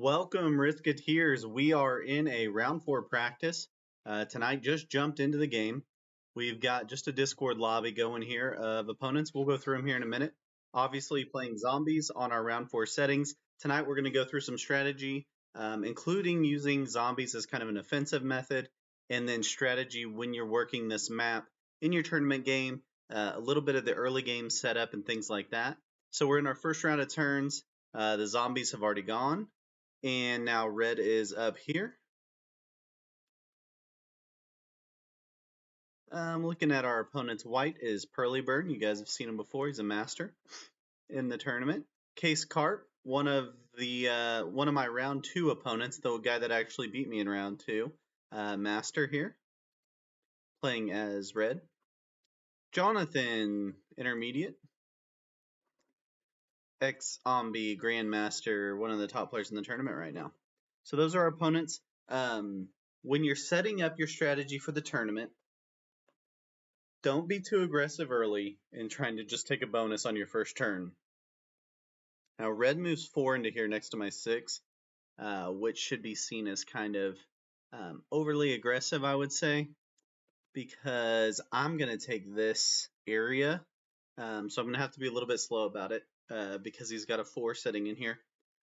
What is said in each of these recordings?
Welcome, Riskiteers. We are in a round 4 practice. Tonight just jumped into the game. We've got just a Discord lobby going here of opponents. We'll go through them here in a minute. Obviously playing zombies on our round 4 settings. Tonight we're going to go through some strategy, including using zombies as kind of an offensive method, and then strategy when you're working this map in your tournament game, a little bit of the early game setup and things like that. So we're in our first round of turns. The zombies have already gone. And now red is up here. Looking at our opponent's white is Pearlybird. You guys have seen him before. He's a master in the tournament. Case Carp, one of my round 2 opponents, the guy that actually beat me in round 2, master here, playing as red. Jonathan, intermediate. Ex-Ombi Grandmaster, one of the top players in the tournament right now. So those are our opponents. When you're setting up your strategy for the tournament, don't be too aggressive early in trying to just take a bonus on your first turn. Now red moves 4 into here next to my 6, which should be seen as kind of overly aggressive, I would say, because I'm going to take this area. So I'm going to have to be a little bit slow about it because he's got a 4 sitting in here.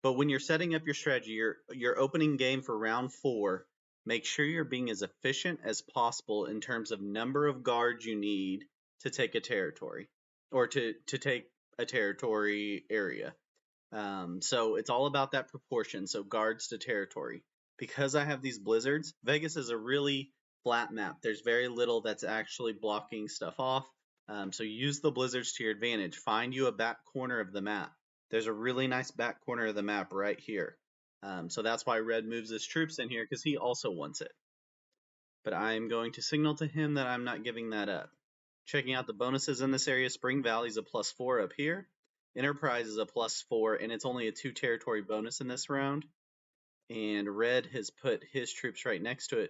But when you're setting up your strategy, your opening game for round 4, make sure you're being as efficient as possible in terms of number of guards you need to take a territory or to take a territory area. So it's all about that proportion. So guards to territory. Because I have these blizzards, Vegas is a really flat map. There's very little that's actually blocking stuff off. So use the blizzards to your advantage. Find you a back corner of the map. There's a really nice back corner of the map right here. So that's why red moves his troops in here, because he also wants it. But I'm going to signal to him that I'm not giving that up. Checking out the bonuses in this area, Spring Valley is a +4 up here. Enterprise is a +4, and it's only a 2 territory bonus in this round. And red has put his troops right next to it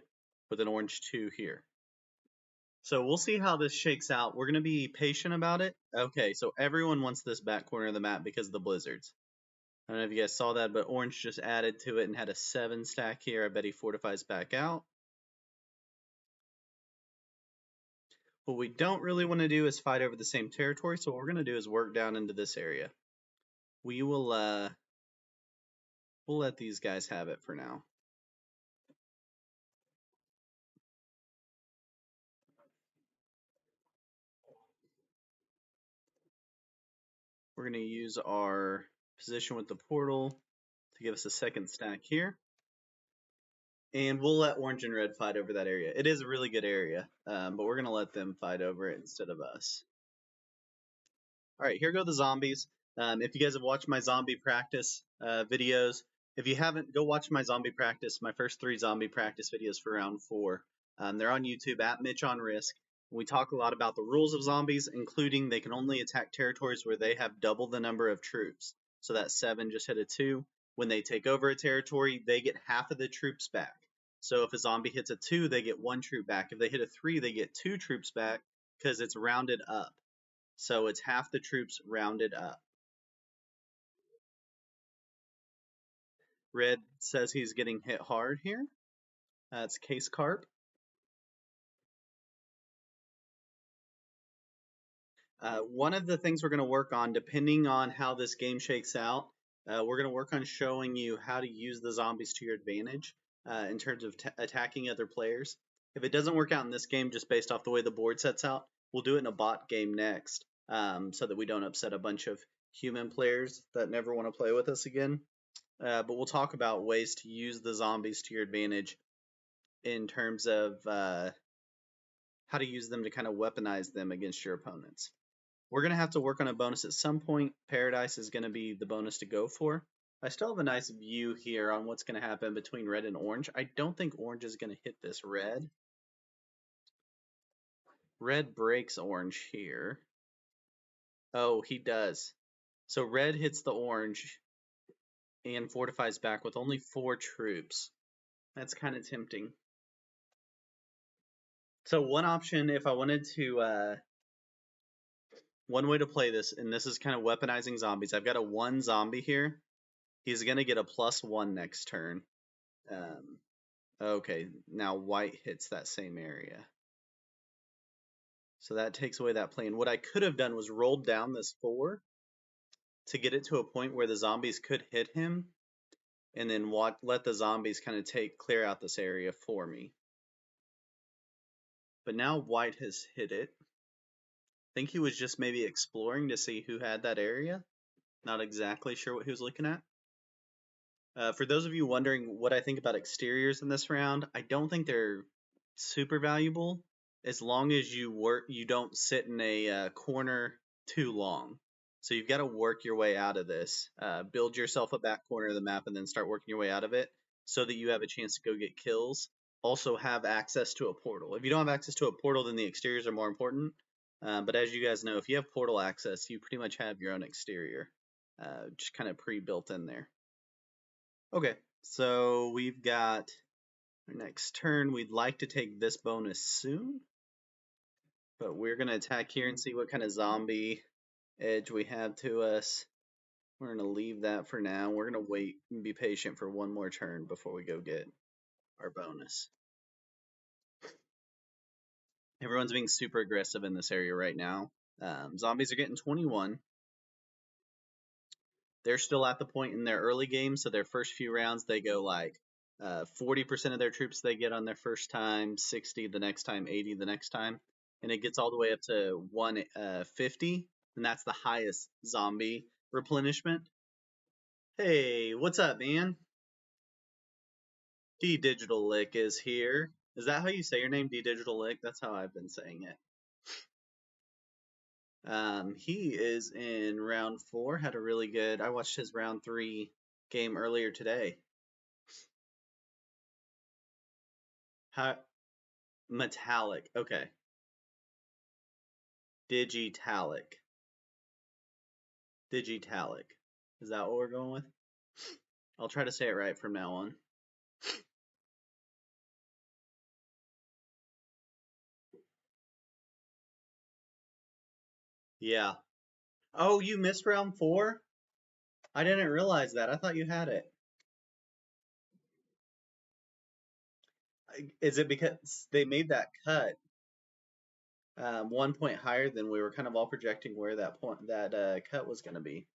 with an orange 2 here. So we'll see how this shakes out. We're going to be patient about it. Okay, so everyone wants this back corner of the map because of the blizzards. I don't know if you guys saw that, but orange just added to it and had a 7 stack here. I bet he fortifies back out. What we don't really want to do is fight over the same territory, so what we're going to do is work down into this area. We will we'll let these guys have it for now. We're going to use our position with the portal to give us a 2nd stack here. And we'll let orange and red fight over that area. It is a really good area, but we're going to let them fight over it instead of us. All right, here go the zombies. If you guys have watched my zombie practice videos, if you haven't, go watch my zombie practice, my first 3 zombie practice videos for round 4. They're on YouTube at Mitch on Risk. We talk a lot about the rules of zombies, including they can only attack territories where they have double the number of troops. So that 7 just hit a 2. When they take over a territory, they get half of the troops back. So if a zombie hits a 2, they get 1 troop back. If they hit a 3, they get 2 troops back because it's rounded up. So it's half the troops rounded up. Red says he's getting hit hard here. That's Case Carp. One of the things we're going to work on, depending on how this game shakes out, we're going to work on showing you how to use the zombies to your advantage in terms of attacking other players. If it doesn't work out in this game, just based off the way the board sets out, we'll do it in a bot game next so that we don't upset a bunch of human players that never want to play with us again. But we'll talk about ways to use the zombies to your advantage in terms of how to use them to kind of weaponize them against your opponents. We're going to have to work on a bonus at some point. Paradise is going to be the bonus to go for. I still have a nice view here on what's going to happen between red and orange. I don't think orange is going to hit this red. Red breaks orange here. Oh, he does. So red hits the orange and fortifies back with only 4 troops. That's kind of tempting. So one option, if I wanted to, one way to play this, and this is kind of weaponizing zombies. I've got a 1 zombie here. He's going to get a +1 next turn. Okay, now white hits that same area. So that takes away that plane. What I could have done was rolled down this 4 to get it to a point where the zombies could hit him, and then let the zombies kind of clear out this area for me. But now white has hit it. I think he was just maybe exploring to see who had that area. Not exactly sure what he was looking at. For those of you wondering what I think about exteriors in this round, I don't think they're super valuable as long as you don't sit in a corner too long. So you've got to work your way out of this. Build yourself a back corner of the map and then start working your way out of it so that you have a chance to go get kills. Also have access to a portal. If you don't have access to a portal, then the exteriors are more important. But as you guys know, if you have portal access, you pretty much have your own exterior, just kind of pre-built in there. Okay, so we've got our next turn. We'd like to take this bonus soon, but we're going to attack here and see what kind of zombie edge we have to us. We're going to leave that for now. We're going to wait and be patient for one more turn before we go get our bonus. Everyone's being super aggressive in this area right now. Zombies are getting 21. They're still at the point in their early game, so their first few rounds they go like 40% of their troops they get on their first time, 60 the next time, 80 the next time, and it gets all the way up to 150, and that's the highest zombie replenishment. Hey, what's up, man? D Digital Lick is here. Is that how you say your name, D Digital Lick? That's how I've been saying it. He is in round 4. Had a really good. I watched his round 3 game earlier today. How metallic? Okay, digitalic. Digitalic. Is that what we're going with? I'll try to say it right from now on. Yeah. Oh, you missed round 4? I didn't realize that. I thought you had it. Is it because they made that cut 1 point higher than we were kind of all projecting where that cut was going to be?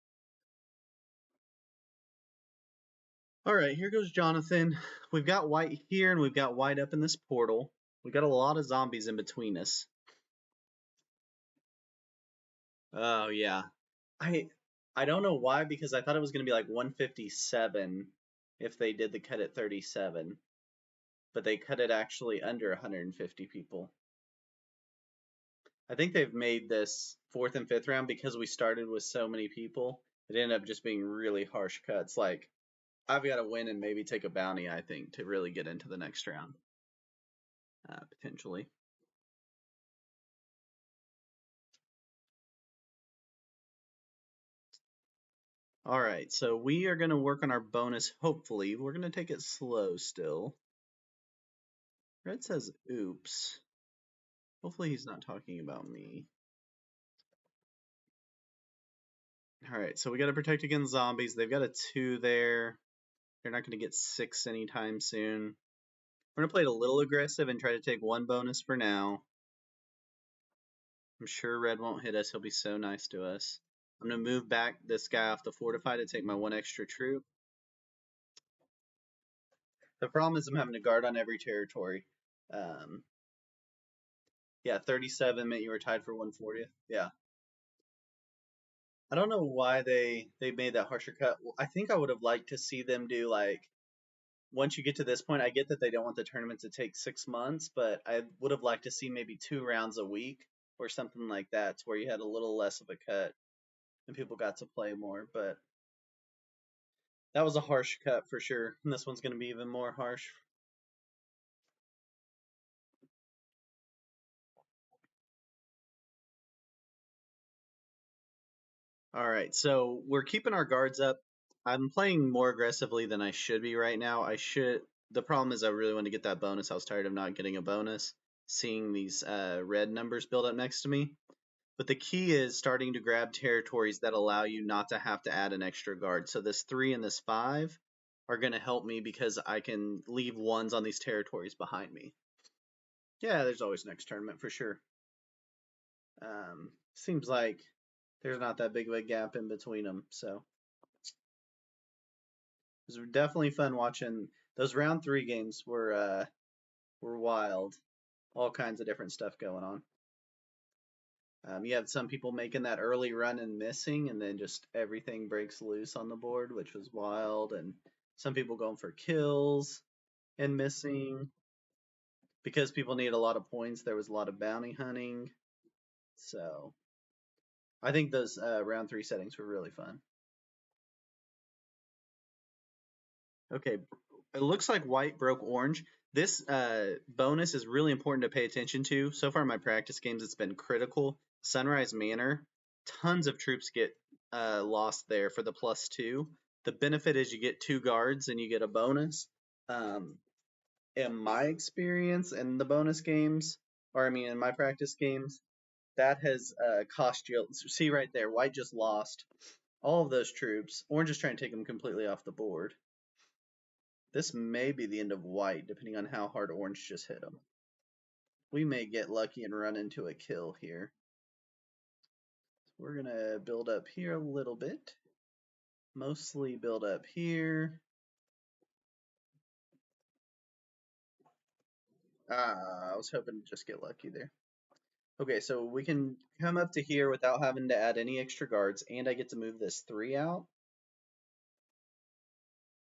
All right, here goes Jonathan. We've got white here and we've got white up in this portal. We got a lot of zombies in between us. Oh yeah. I don't know why, because I thought it was going to be like 157 if they did the cut at 37, but they cut it actually under 150 people. I think they've made this 4th and 5th round because we started with so many people. It ended up just being really harsh cuts. Like, I've got to win and maybe take a bounty, I think, to really get into the next round, potentially. All right, so we are going to work on our bonus, hopefully. We're going to take it slow still. Red says, oops. Hopefully he's not talking about me. All right, so we got to protect against zombies. They've got a 2 there. They're not going to get 6 anytime soon. We're going to play it a little aggressive and try to take 1 bonus for now. I'm sure red won't hit us. He'll be so nice to us. I'm going to move back this guy off the fortify to take my 1 extra troop. The problem is I'm having to guard on every territory. Yeah, 37 meant you were tied for 140th. Yeah. I don't know why they made that harsher cut. I think I would have liked to see them do like, once you get to this point, I get that they don't want the tournament to take 6 months, but I would have liked to see maybe 2 rounds a week or something like that, where you had a little less of a cut and people got to play more. But that was a harsh cut for sure, and this one's going to be even more harsh. All right, so we're keeping our guards up. I'm playing more aggressively than I should be right now. The problem is I really want to get that bonus. I was tired of not getting a bonus, seeing these red numbers build up next to me. But the key is starting to grab territories that allow you not to have to add an extra guard. So this 3 and this 5 are going to help me because I can leave ones on these territories behind me. Yeah, there's always next tournament for sure. Seems like there's not that big of a gap in between them. So it was definitely fun watching those round 3 games. Were wild. All kinds of different stuff going on. You have some people making that early run and missing, and then just everything breaks loose on the board, which was wild. And some people going for kills and missing because people need a lot of points. There was a lot of bounty hunting. So I think those round 3 settings were really fun. Okay, it looks like white broke orange. This bonus is really important to pay attention to. So far in my practice games, it's been critical. Sunrise Manor, tons of troops get lost there for the +2. The benefit is you get 2 guards and you get a bonus. In my experience in the bonus games, or I mean in my practice games, that has cost you. See right there, white just lost all of those troops. Orange is trying to take them completely off the board. This may be the end of white, depending on how hard orange just hit him. We may get lucky and run into a kill here. We're going to build up here a little bit. Mostly build up here. I was hoping to just get lucky there. Okay, so we can come up to here without having to add any extra guards, and I get to move this 3 out.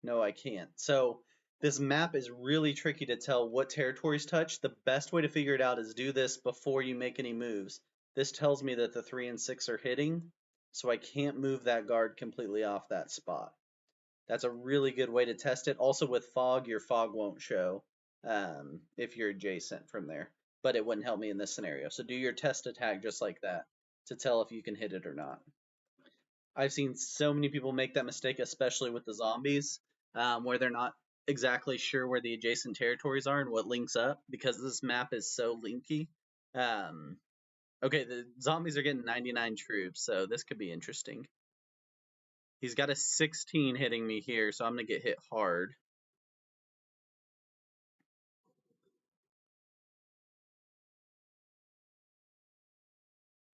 No, I can't. So this map is really tricky to tell what territories touch. The best way to figure it out is do this before you make any moves. This tells me that the 3 and 6 are hitting, so I can't move that guard completely off that spot. That's a really good way to test it. Also with fog, your fog won't show if you're adjacent from there, but it wouldn't help me in this scenario. So do your test attack just like that to tell if you can hit it or not. I've seen so many people make that mistake, especially with the zombies, where they're not exactly sure where the adjacent territories are and what links up because this map is so linky. Okay, the zombies are getting 99 troops, so this could be interesting. He's got a 16 hitting me here, so I'm going to get hit hard.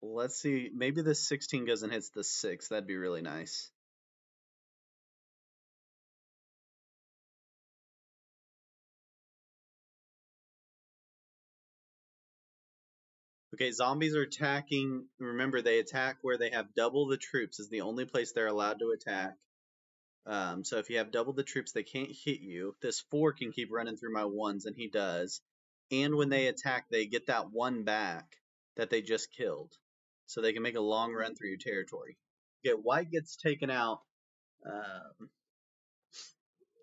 Let's see. Maybe the 16 goes and hits the 6. That'd be really nice. Okay, zombies are attacking. Remember, they attack where they have double the troops is the only place they're allowed to attack. So if you have double the troops, they can't hit you. This 4 can keep running through my 1s, and he does. And when they attack, they get that 1 back that they just killed. So they can make a long run through your territory. Okay, white gets taken out.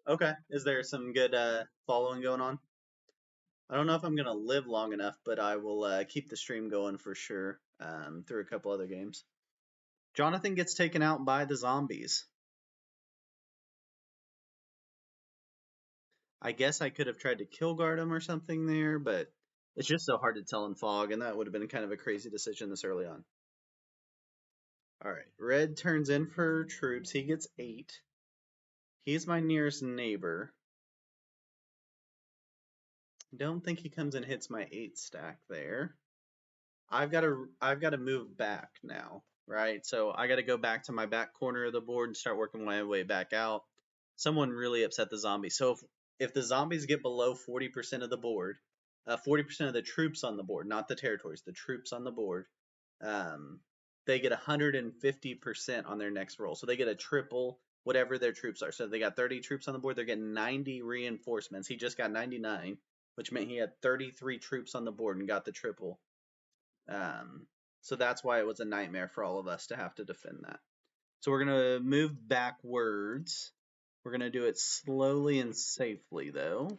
Okay, is there some good following going on? I don't know if I'm going to live long enough, but I will keep the stream going for sure through a couple other games. Jonathan gets taken out by the zombies. I guess I could have tried to kill guard him or something there, but it's just so hard to tell in fog, and that would have been kind of a crazy decision this early on. All right, red turns in for troops. He gets 8. He's my nearest neighbor. Don't think he comes and hits my 8 stack there. I've got to move back now, right? So I got to go back to my back corner of the board and start working my way back out. Someone really upset the zombies. So if the zombies get below 40% of the board, 40% of the troops on the board, not the territories, the troops on the board, they get 150% on their next roll. So they get a triple whatever their troops are. So they got 30 troops on the board, they're getting 90 reinforcements. He just got 99, which meant he had 33 troops on the board and got the triple. So that's why it was a nightmare for all of us to have to defend that. So we're going to move backwards. We're going to do it slowly and safely, though.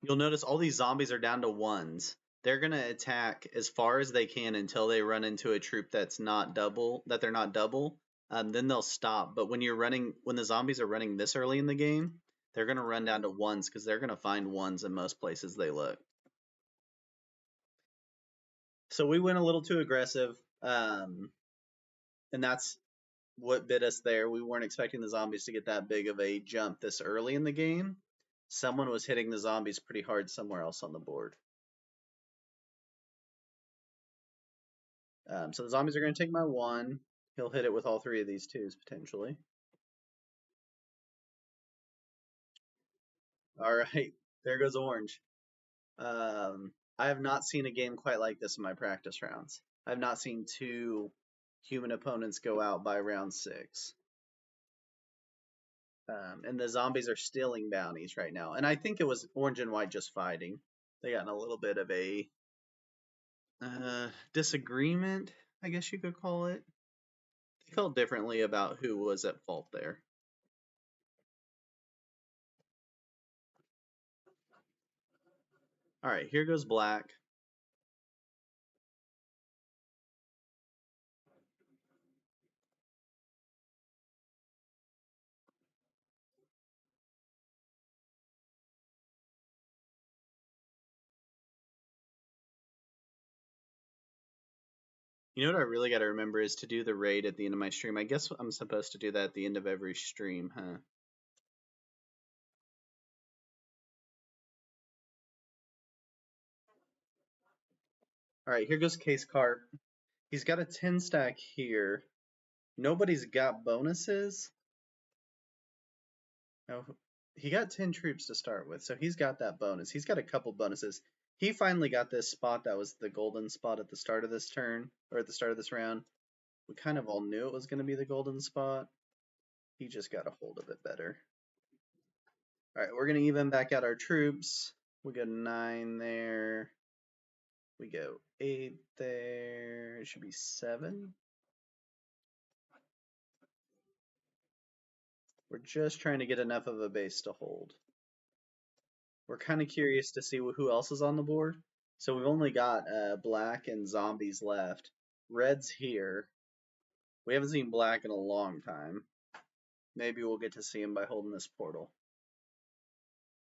You'll notice all these zombies are down to 1s. They're going to attack as far as they can until they run into a troop that's not double, that they're not double. Then they'll stop. But when the zombies are running this early in the game, they're going to run down to 1s because they're going to find 1s in most places they look. So we went a little too aggressive, and that's what bit us there. We weren't expecting the zombies to get that big of a jump this early in the game. Someone was hitting the zombies pretty hard somewhere else on the board. So the zombies are going to take my 1. He'll hit it with all 3 of these 2s potentially. All right, there goes orange. I have not seen a game quite like this in my practice rounds. I have not seen 2 human opponents go out by round 6. And the zombies are stealing bounties right now. And I think it was orange and white just fighting. They got in a little bit of a disagreement, I guess you could call it. They felt differently about who was at fault there. All right, here goes black. You know what I really got to remember is to do the raid at the end of my stream. I guess I'm supposed to do that at the end of every stream, huh? All right, here goes Case Cart. He's got a 10 stack here. Nobody's got bonuses. No, he got 10 troops to start with, so he's got that bonus. He's got a couple bonuses. He finally got this spot that was the golden spot at the start of this turn, or at the start of this round. We kind of all knew it was going to be the golden spot. He just got a hold of it better. All right, we're going to even back out our troops. We go 9 there. We go 8 there. It should be 7. We're just trying to get enough of a base to hold. We're kind of curious to see who else is on the board. So we've only got black and zombies left. Red's here. We haven't seen black in a long time. Maybe we'll get to see him by holding this portal.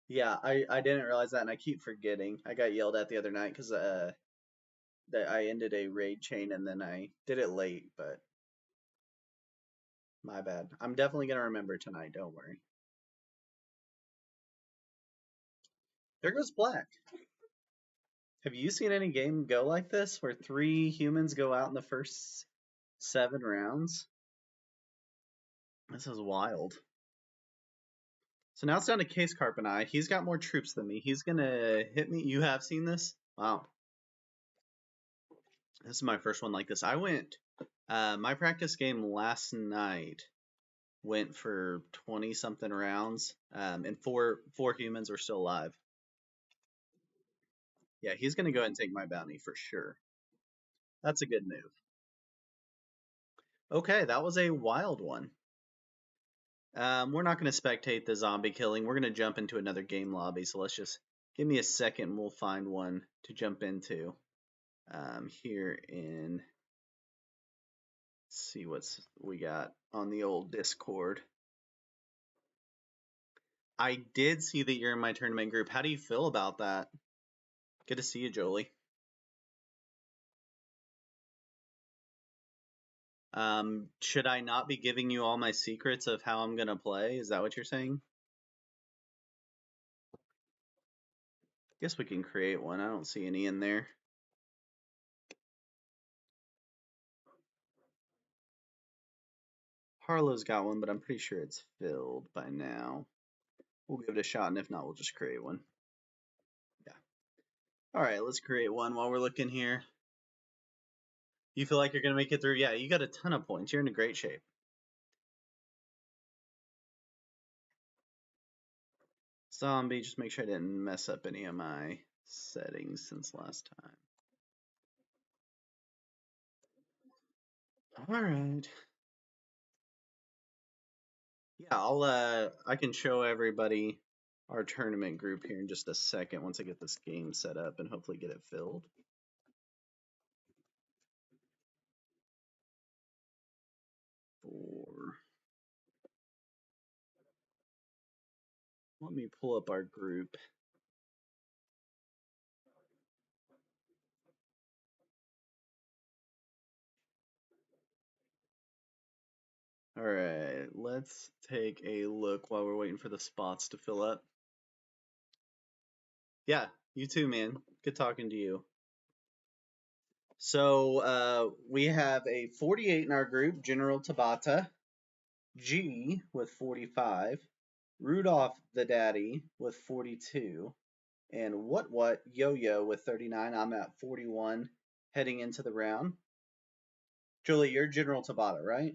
Yeah, I didn't realize that, and I keep forgetting. I got yelled at the other night because that I ended a raid chain and then I did it late, but my bad. I'm definitely gonna remember tonight. Don't worry. There goes black. Have you seen any game go like this where 3 humans go out in the first 7 rounds? This is wild. So now it's down to Case Carp and I. He's got more troops than me. He's gonna hit me. You have seen this? Wow. This is my first one like this. I went, my practice game last night went for 20 something rounds, and four humans were still alive. Yeah, he's gonna go ahead and take my bounty for sure. That's a good move. Okay, that was a wild one. We're not going to spectate the zombie killing. We're going to jump into another game lobby. So let's just give me a second and we'll find one to jump into. Here in, let's see what's we got on the old Discord. I did see that you're in my tournament group. How do you feel about that? Good to see you, Jolie. Should I not be giving you all my secrets of how I'm going to play? Is that what you're saying? Guess we can create one. I don't see any in there. Harlow's got one, but I'm pretty sure it's filled by now. We'll give it a shot, and if not, we'll just create one. Yeah. All right, let's create one while we're looking here. You feel like you're going to make it through? Yeah, you got a ton of points. You're in a great shape. Zombie, just make sure I didn't mess up any of my settings since last time. All right. Yeah, I can show everybody our tournament group here in just a second once I get this game set up and hopefully get it filled. Let me pull up our group. All right, let's take a look while we're waiting for the spots to fill up. Yeah, you too, man. Good talking to you. So we have a 48 in our group, General Tabata, G with 45, Rudolph the Daddy with 42, and What Yo-Yo with 39. I'm at 41 heading into the round. Julie, you're General Tabata, right?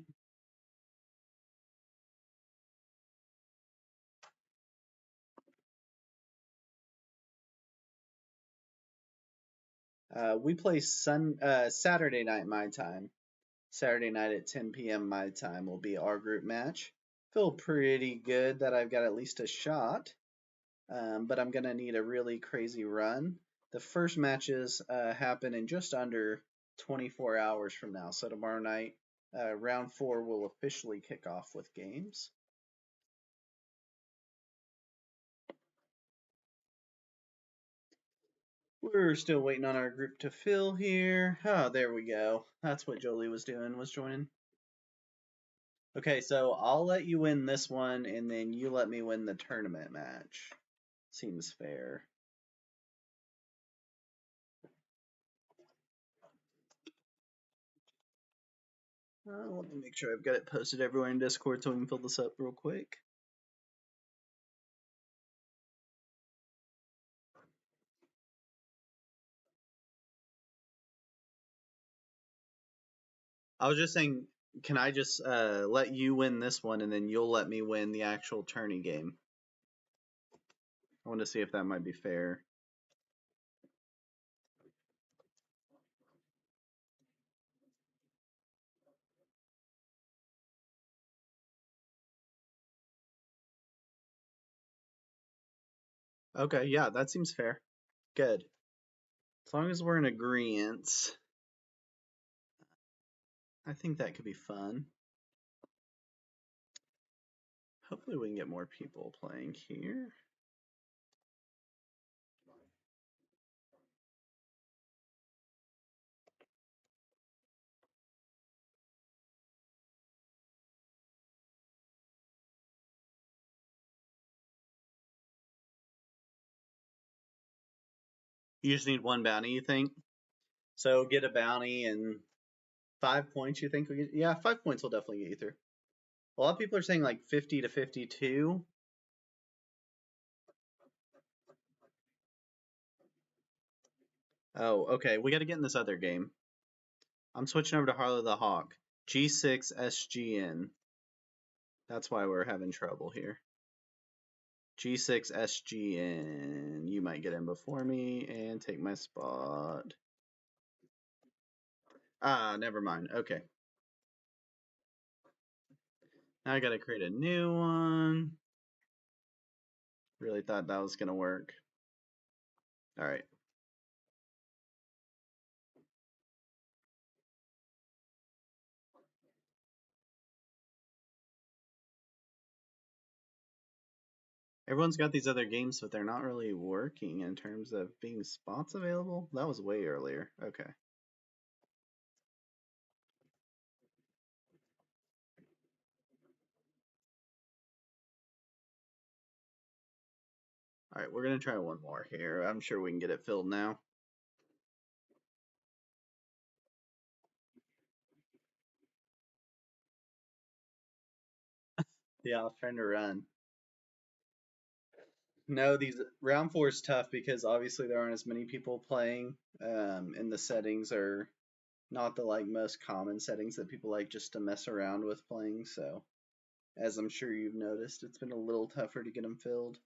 We play Saturday night my time. Saturday night at 10 p.m. my time will be our group match. Feel pretty good that I've got at least a shot, but I'm going to need a really crazy run. The first matches happen in just under 24 hours from now. So tomorrow night, round 4 will officially kick off with games. We're still waiting on our group to fill here. Oh, there we go. That's what Jolie was doing, was joining. Okay, so I'll let you win this one, and then you let me win the tournament match. Seems fair. Let me make sure I've got it posted everywhere in Discord so we can fill this up real quick. I was just saying, can I just let you win this one and then you'll let me win the actual tourney game? I want to see if that might be fair. Okay, yeah, that seems fair. Good. As long as we're in agreement, I think that could be fun. Hopefully we can get more people playing here. You just need one bounty, you think? So get a bounty and 5 points, you think? Yeah, 5 points will definitely get you through. A lot of people are saying like 50 to 52. Oh, okay. We got to get in this other game. I'm switching over to Harlow the Hawk. G6 SGN. That's why we're having trouble here. G6 SGN. You might get in before me and take my spot. Ah, never mind. Okay. Now I gotta create a new one. Really thought that was gonna work. Alright. Everyone's got these other games, but they're not really working in terms of being spots available. That was way earlier. Okay. Alright, we're gonna try one more here. I'm sure we can get it filled now. Yeah, I was trying to run. No, these round 4 is tough because obviously there aren't as many people playing, and the settings are not the like most common settings that people like just to mess around with playing. So, as I'm sure you've noticed, it's been a little tougher to get them filled.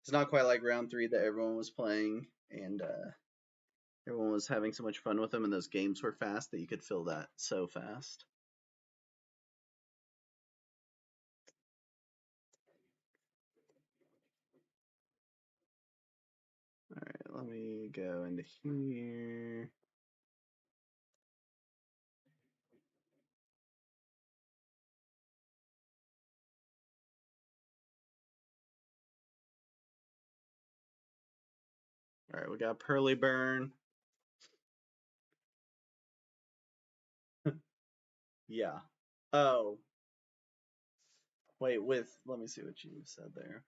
It's not quite like round 3 that everyone was playing and everyone was having so much fun with them, and those games were fast that you could fill that so fast. All right, let me go into here. All right, we got Pearly Burn. Yeah. Oh, Wait, let me see what you said there.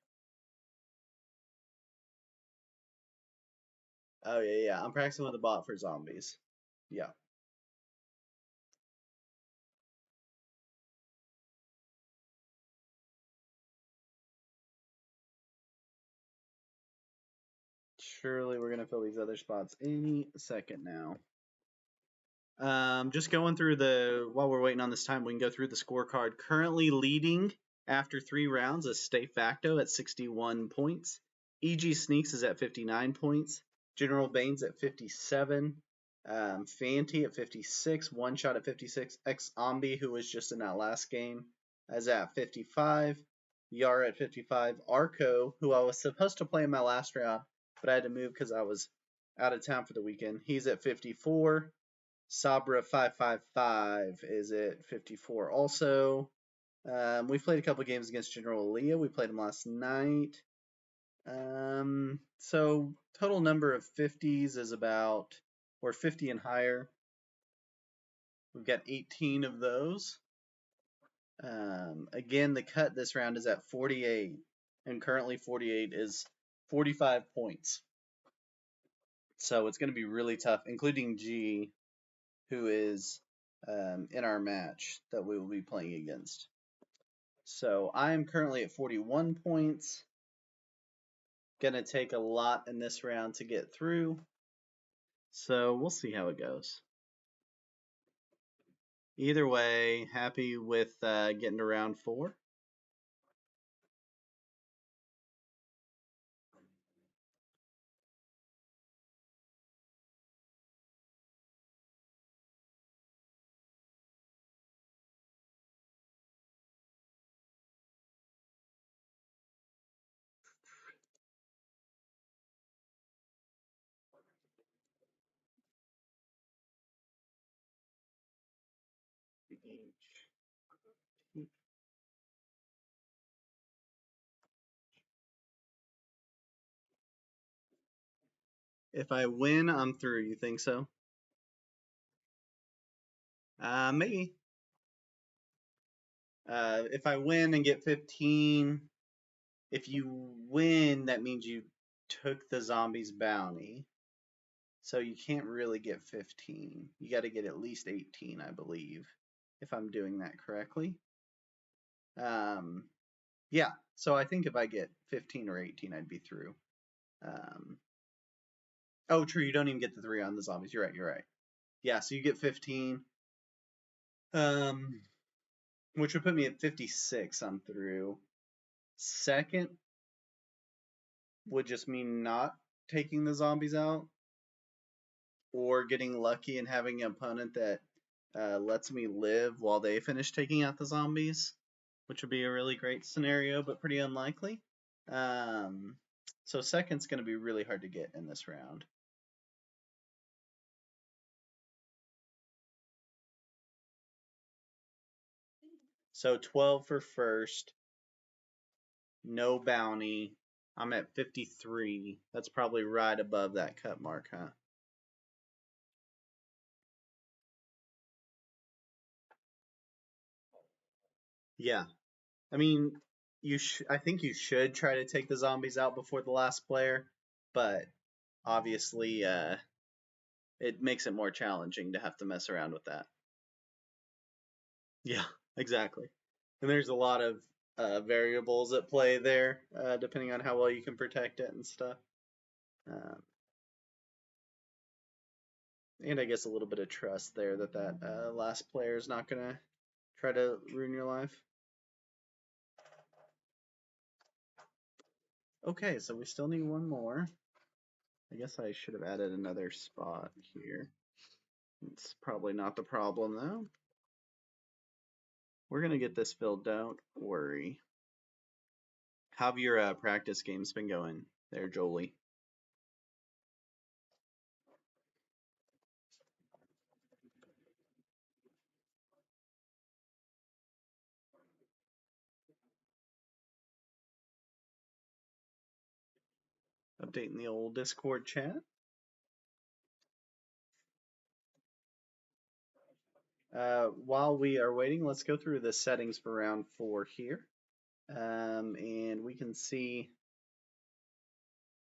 Oh, yeah. I'm practicing with a bot for zombies. Yeah. Surely we're going to fill these other spots any second now. Just going through while we're waiting on this time, we can go through the scorecard. Currently leading after 3 rounds is Stay Facto at 61 points. EG Sneaks is at 59 points. General Bane's at 57. Fanti at 56. One Shot at 56. Ex Ombi, who was just in that last game, is at 55. Yara at 55. Arco, who I was supposed to play in my last round, but I had to move because I was out of town for the weekend. He's at 54. Sabra 555 is at 54 also. We played a couple games against General Leah. We played him last night. So total number of 50s is about, or 50 and higher. We've got 18 of those. Again, the cut this round is at 48, and currently 48 is 45 points. So it's going to be really tough, including G, who is in our match that we will be playing against. So I am currently at 41 points. Gonna take a lot in this round to get through. So we'll see how it goes. Either way, happy with getting to round 4. If I win, I'm through. You think so? Maybe. If I win and get 15, if you win, that means you took the zombies bounty. So you can't really get 15. You got to get at least 18, I believe, if I'm doing that correctly. Yeah, so I think if I get 15 or 18, I'd be through. Oh, true, you don't even get the 3 on the zombies. You're right. Yeah, so you get 15. Which would put me at 56. I'm through. Second would just mean not taking the zombies out, or getting lucky and having an opponent that lets me live while they finish taking out the zombies, which would be a really great scenario, but pretty unlikely. So second's going to be really hard to get in this round. So 12 for first, no bounty. I'm at 53. That's probably right above that cut mark, huh? Yeah. I mean, I think you should try to take the zombies out before the last player, but obviously it makes it more challenging to have to mess around with that. Yeah, exactly. And there's a lot of variables at play there, depending on how well you can protect it and stuff. And I guess a little bit of trust there that last player is not going to try to ruin your life. Okay, so we still need one more. I guess I should have added another spot here. It's probably not the problem, though. We're going to get this filled, don't worry. How have your practice games been going there, Jolie? Updating the old Discord chat. While we are waiting, let's go through the settings for round 4 here. And we can see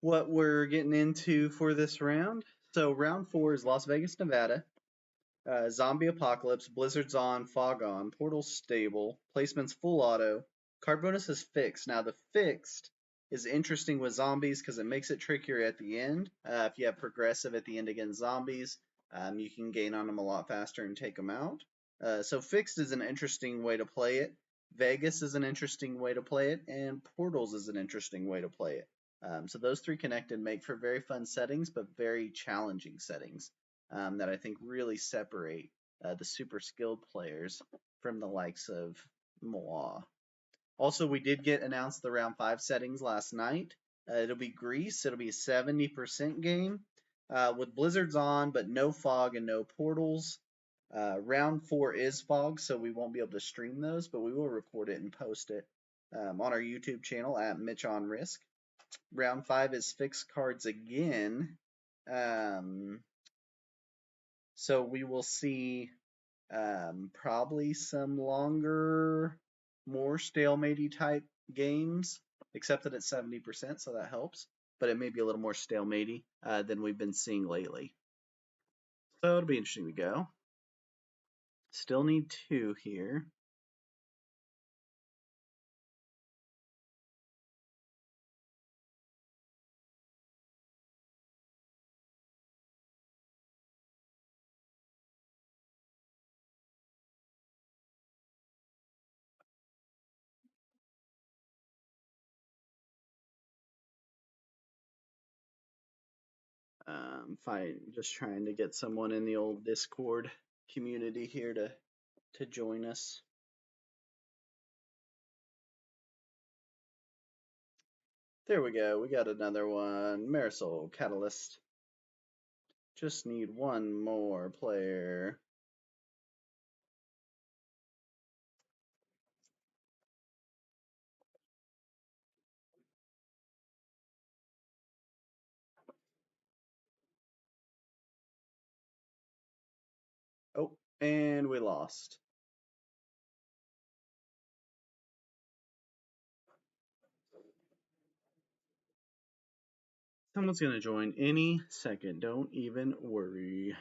what we're getting into for this round. So round 4 is Las Vegas, Nevada. Zombie Apocalypse, Blizzard's on, Fog on, Portal stable, placement's full auto, card bonus is fixed. Now the fixed is interesting with zombies because it makes it trickier at the end. If you have progressive at the end against zombies, you can gain on them a lot faster and take them out. So fixed is an interesting way to play it. Vegas is an interesting way to play it, and Portals is an interesting way to play it. So those 3 connected make for very fun settings, but very challenging settings that I think really separate the super skilled players from the likes of Moa. Also, we did get announced the round 5 settings last night. It'll be Greece. It'll be a 70% game with blizzards on, but no fog and no portals. Round 4 is fog, so we won't be able to stream those, but we will record it and post it on our YouTube channel at Mitch on Risk. Round 5 is fixed cards again. So we will see probably some longer, more stalematey type games, except that it's 70%, so that helps. But it may be a little more stalematey than we've been seeing lately. So it'll be interesting to go. Still need 2 here. Fine, just trying to get someone in the old Discord community here to join us. There we go. We got another one. Marisol Catalyst. Just need 1 more player. Oh, and we lost. Someone's going to join any second. Don't even worry.